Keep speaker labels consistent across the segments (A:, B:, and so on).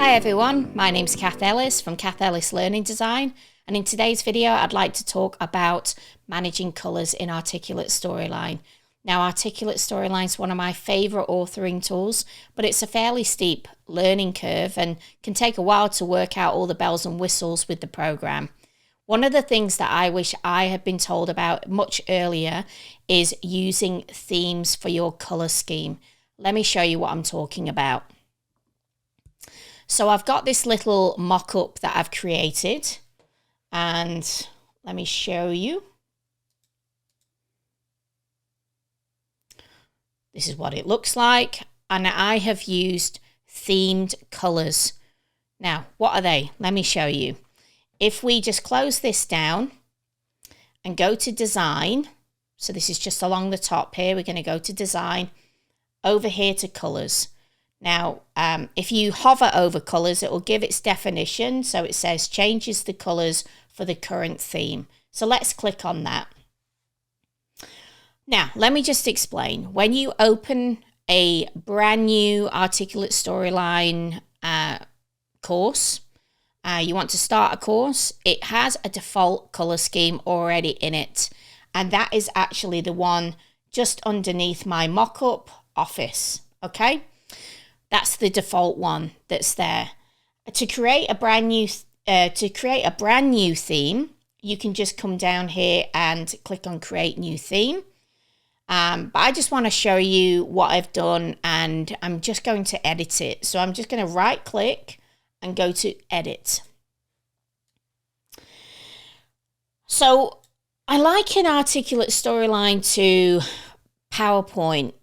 A: Hi everyone, my name's Cath Ellis from Cath Ellis Learning Design, and in today's video I'd like to talk about managing colours in Articulate Storyline. Now, Articulate Storyline is one of my favourite authoring tools, but it's a fairly steep learning curve and can take a while to work out all the bells and whistles with the program. One of the things that I wish I had been told about much earlier is using themes for your colour scheme. Let me show you what I'm talking about. So I've got this little mock-up that I've created, and let me show you. This is what it looks like, and I have used themed colours. Now, what are they? Let me show you. If we just close this down and go to design, so this is just along the top here, we're going to go to design, over here to colours. Now, if you hover over colours, it will give its definition. So it says changes the colours for the current theme. So let's click on that. Now, let me just explain. When you open a brand new Articulate Storyline course, you want to start a course, it has a default colour scheme already in it. And that is actually the one just underneath my mock-up office, okay? That's the default one that's there. To create a brand new theme, you can just come down here and click on Create New Theme. But I just want to show you what I've done, and I'm just going to edit it. So I'm just going to right click and go to Edit. So I liken Articulate Storyline to PowerPoint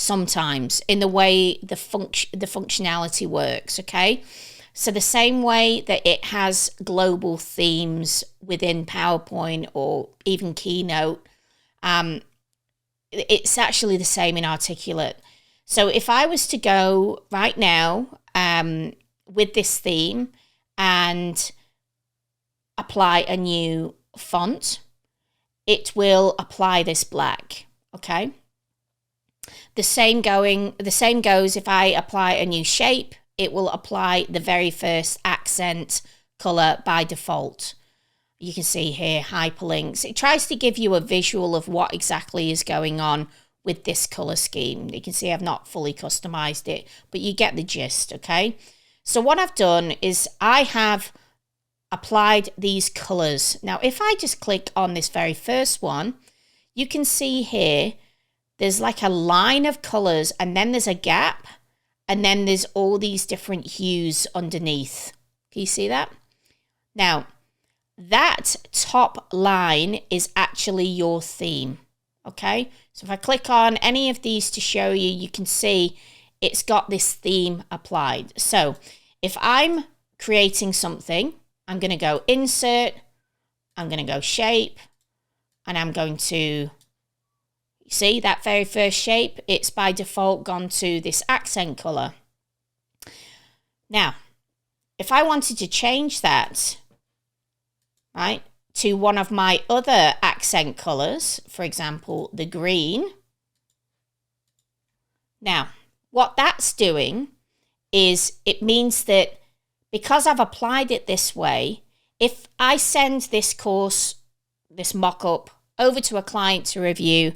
A: sometimes in the way the functionality works, okay? So the same way that it has global themes within PowerPoint or even Keynote, it's actually the same in Articulate. So if I was to go right now with this theme and apply a new font, it will apply this black, okay? The same goes if I apply a new shape, it will apply the very first accent color by default. You can see here hyperlinks. It tries to give you a visual of what exactly is going on with this color scheme. You can see I've not fully customized it, but you get the gist, okay? So what I've done is I have applied these colors. Now, if I just click on this very first one, you can see here there's like a line of colors, and then there's a gap, and then there's all these different hues underneath. Can you see that? Now, that top line is actually your theme, okay? So if I click on any of these to show you, you can see it's got this theme applied. So if I'm creating something, I'm going to go Insert, I'm going to go Shape, and I'm going to see that very first shape, it's by default gone to this accent color. Now, if I wanted to change that, right, to one of my other accent colors, for example, the green. Now, what that's doing is it means that because I've applied it this way, if I send this course, this mock-up, over to a client to review,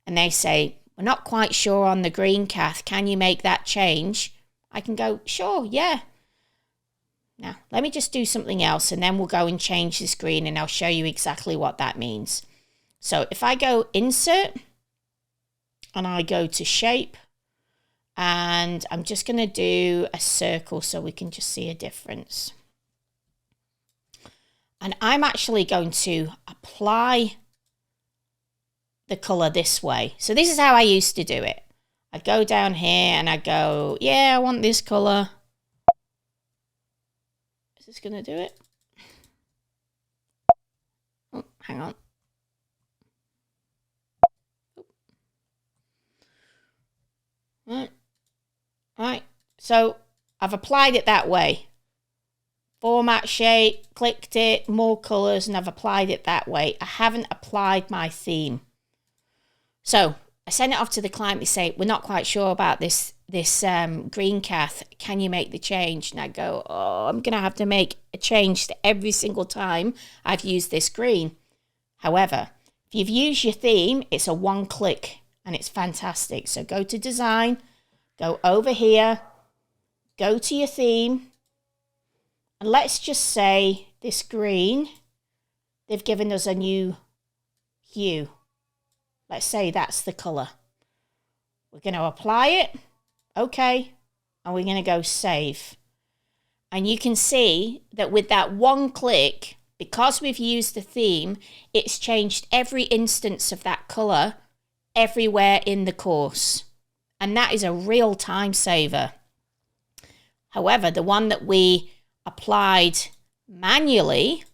A: and they say, we're not quite sure on the green, Cath, can you make that change? I can go, sure, yeah. Now, let me just do something else, and then we'll go and change this green, and I'll show you exactly what that means. So if I go Insert, and I go to Shape, and I'm just going to do a circle so we can just see a difference. And I'm actually going to apply the color this way. So this is how I used to do it. I go down here and I go, yeah, I want this color. Is this going to do it? Oh, hang on. Right. So I've applied it that way. Format, shape, clicked it, more colors, and I've applied it that way. I haven't applied my theme. So I send it off to the client. They say, we're not quite sure about this this green, Cath. Can you make the change? And I go, oh, I'm going to have to make a change to every single time I've used this green. However, if you've used your theme, it's a one click and it's fantastic. So go to design, go over here, go to your theme, and let's just say this green, they've given us a new hue. Let's say that's the colour. We're going to apply it. Okay. And we're going to go save. And you can see that with that one click, because we've used the theme, it's changed every instance of that colour everywhere in the course. And that is a real time saver. However, the one that we applied manually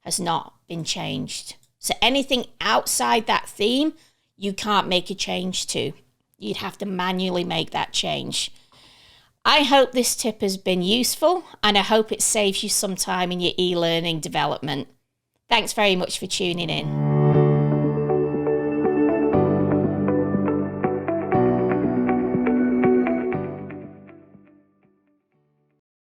A: has not been changed. So anything outside that theme, you can't make a change to. You'd have to manually make that change. I hope this tip has been useful, and I hope it saves you some time in your e-learning development. Thanks very much for tuning in.